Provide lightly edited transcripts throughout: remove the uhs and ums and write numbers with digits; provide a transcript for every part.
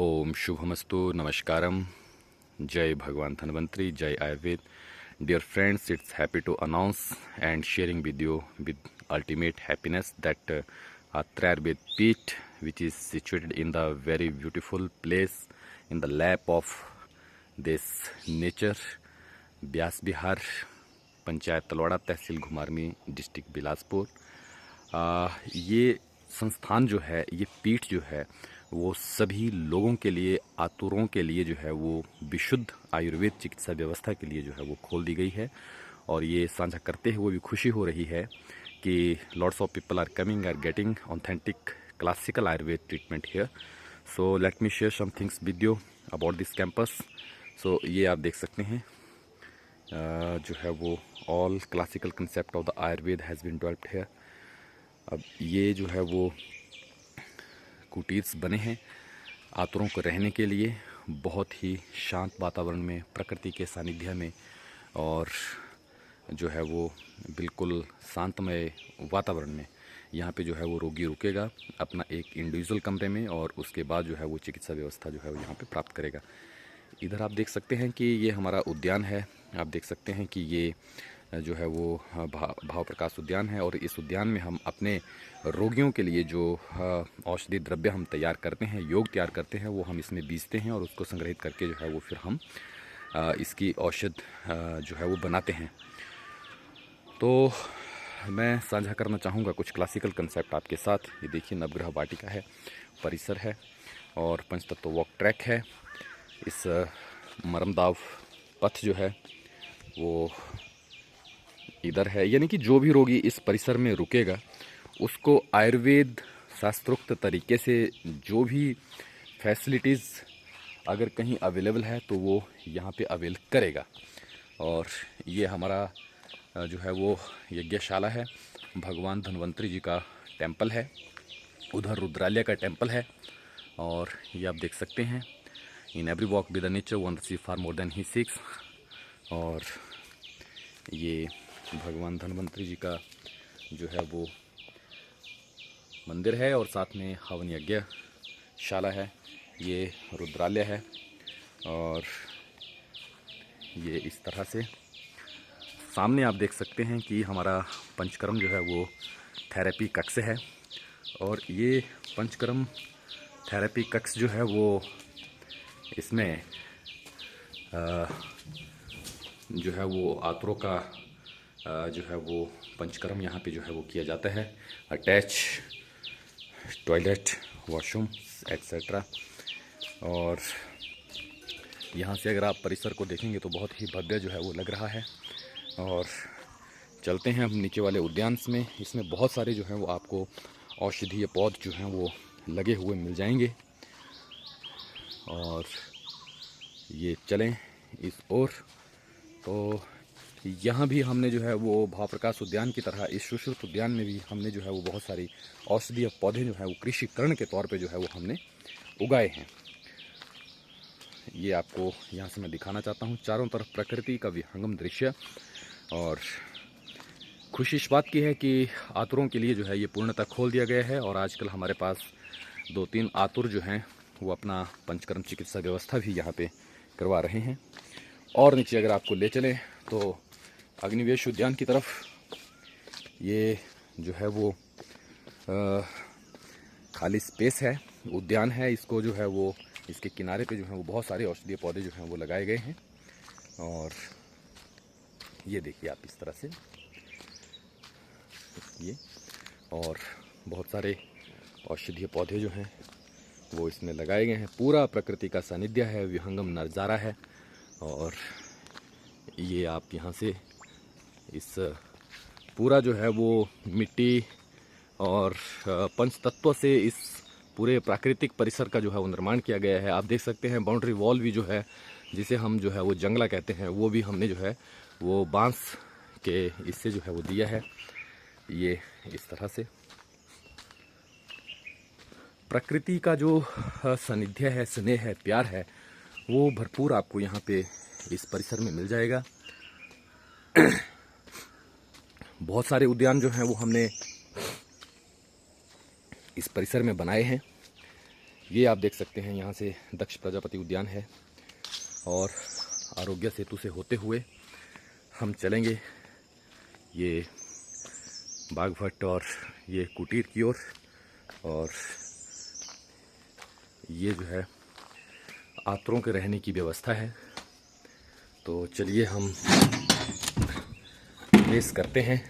ओम शुभमस्तु नमस्कारम। जय भगवान धन्वंतरी, जय Ayurveda. Dear friends, it's happy to announce and sharing with you with ultimate happiness that Atra Ayurved Peeth, which is situated in the very beautiful place in the lap of this nature, Beas Bihar, panchayat Talwara, तहसील घुमारवी, district Bilaspur. ये संस्थान जो है, ये पीठ जो है, वो सभी लोगों के लिए, आतुरों के लिए जो है वो विशुद्ध आयुर्वेद चिकित्सा व्यवस्था के लिए जो है वो खोल दी गई है। और ये साझा करते हुए भी खुशी हो रही है कि lots of people are coming, are getting authentic classical Ayurveda treatment here. So let me share some things with you about this campus. So ये आप देख सकते हैं जो है वो all classical concept of the Ayurveda has been developed here. अब ये जो है वो कुटीर्स बने हैं आतुरों को रहने के लिए, बहुत ही शांत वातावरण में, प्रकृति के सानिध्य में, और जो है वो बिल्कुल शांतमय वातावरण में यहाँ पे जो है वो रोगी रुकेगा अपना एक इंडिविजुअल कमरे में, और उसके बाद जो है वो चिकित्सा व्यवस्था जो है वो यहाँ पे प्राप्त करेगा। इधर आप देख सकते हैं कि ये हमारा उद्यान है। आप देख सकते हैं कि ये जो है वो भाव प्रकाश उद्यान है, और इस उद्यान में हम अपने रोगियों के लिए जो औषधि द्रव्य हम तैयार करते हैं, योग तैयार करते हैं, वो हम इसमें बीजते हैं और उसको संग्रहित करके जो है वो फिर हम इसकी औषध जो है वो बनाते हैं। तो मैं साझा करना चाहूँगा कुछ क्लासिकल कंसेप्ट आपके साथ। ये देखिए, नवग्रह वाटिका है, परिसर है, और पंचतत्व वॉक ट्रैक है। इस मरमदाव पथ जो है वो इधर है, यानी कि जो भी रोगी इस परिसर में रुकेगा उसको आयुर्वेद शास्त्रोक्त तरीके से जो भी फैसिलिटीज़ अगर कहीं अवेलेबल है तो वो यहाँ पे अवेल करेगा। और ये हमारा जो है वो यज्ञशाला है, भगवान धन्वंतरी जी का टेंपल है, उधर रुद्रालय का टेंपल है। और ये आप देख सकते हैं, in every walk with the nature one see for more than he seeks. और ये भगवान धन्वंतरी जी का जो है वो मंदिर है, और साथ में हवन यज्ञ शाला है। ये रुद्रालय है, और ये इस तरह से सामने आप देख सकते हैं कि हमारा पंचकर्म जो है वो थेरेपी कक्ष है। और ये पंचकर्म थेरेपी कक्ष जो है वो इसमें जो है वो आतुरों का जो है वो पंचकर्म यहाँ पे जो है वो किया जाता है। Attach toilet, washroom etcetera. और यहाँ से अगर आप परिसर को देखेंगे तो बहुत ही भव्य जो है वो लग रहा है। और चलते हैं हम नीचे वाले उद्यान में। इसमें बहुत सारे जो हैं वो आपको औषधीय पौध जो हैं वो लगे हुए मिल जाएंगे। और ये चलें इस ओर, तो यहाँ भी हमने जो है वो भाव प्रकाश उद्यान की तरह इस सुश्रुत उद्यान में भी हमने जो है वो बहुत सारी औषधीय पौधे जो है वो कृषिकरण के तौर पे जो है वो हमने उगाए हैं। ये आपको यहाँ से मैं दिखाना चाहता हूँ, चारों तरफ प्रकृति का विहंगम दृश्य। और खुशी इस बात की है कि आतुरों के लिए जो है ये पूर्णतः खोल दिया गया है, और आजकल हमारे पास 2-3 आतुर जो हैं वो अपना पंचकर्म चिकित्सा व्यवस्था भी यहाँ पे करवा रहे हैं। और नीचे अगर आपको ले चलें तो अग्निवेश उद्यान की तरफ, ये जो है वो खाली स्पेस है, उद्यान है। इसको जो है वो इसके किनारे पे जो है वो बहुत सारे औषधीय पौधे जो हैं वो लगाए गए हैं। और ये देखिए आप इस तरह से ये, और बहुत सारे औषधीय पौधे जो हैं वो इसमें लगाए गए हैं। पूरा प्रकृति का सानिध्य है, विहंगम नज़ारा है। और ये आप यहाँ से इस पूरा जो है वो मिट्टी और पंचतत्व से इस पूरे प्राकृतिक परिसर का जो है वो निर्माण किया गया है। आप देख सकते हैं बाउंड्री वॉल भी जो है, जिसे हम जो है वो जंगला कहते हैं, वो भी हमने जो है वो बांस के इससे जो है वो दिया है। ये इस तरह से प्रकृति का जो सानिध्य है, स्नेह है, प्यार है, वो भरपूर आपको यहाँ पे इस परिसर में मिल जाएगा। बहुत सारे उद्यान जो हैं वो हमने इस परिसर में बनाए हैं। ये आप देख सकते हैं, यहाँ से दक्ष प्रजापति उद्यान है और आरोग्य सेतु से होते हुए हम चलेंगे ये बागभट्ट और ये कुटीर की ओर। और ये जो है आतरों के रहने की व्यवस्था है। तो चलिए हम रेस करते हैं।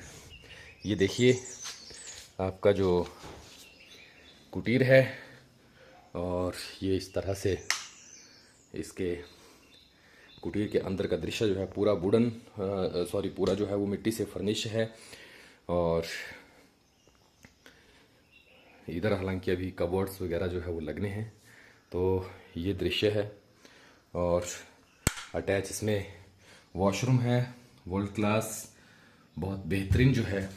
ये देखिए आपका जो कुटीर है और ये इस तरह से इसके कुटीर के अंदर का दृश्य जो है पूरा पूरा जो है वो मिट्टी से फर्निश है। और इधर हालांकि अभी कबर्ड्स वगैरह जो है वो लगने हैं। तो ये दृश्य है और अटैच इसमें वॉशरूम है, वर्ल्ड क्लास, बहुत बेहतरीन जो है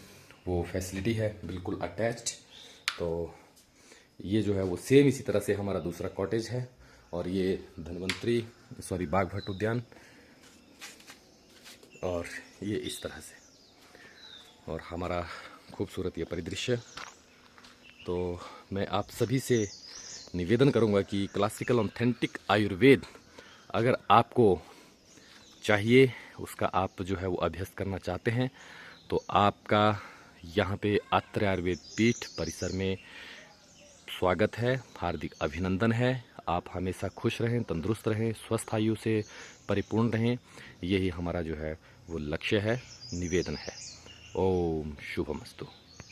वो फैसिलिटी है, बिल्कुल अटैच्ड। तो ये जो है वो सेम इसी तरह से हमारा दूसरा कॉटेज है और ये बागभट्ट उद्यान, और ये इस तरह से और हमारा खूबसूरत ये परिदृश्य। तो मैं आप सभी से निवेदन करूंगा कि क्लासिकल ऑथेंटिक आयुर्वेद अगर आपको चाहिए, उसका आप जो है वो अभ्यास करना चाहते हैं, तो आपका यहाँ पे आत्रेय आयुर्वेद पीठ परिसर में स्वागत है, हार्दिक अभिनंदन है। आप हमेशा खुश रहें, तंदुरुस्त रहें, स्वस्थ आयु से परिपूर्ण रहें, यही हमारा जो है वो लक्ष्य है, निवेदन है। ओम शुभमस्तु।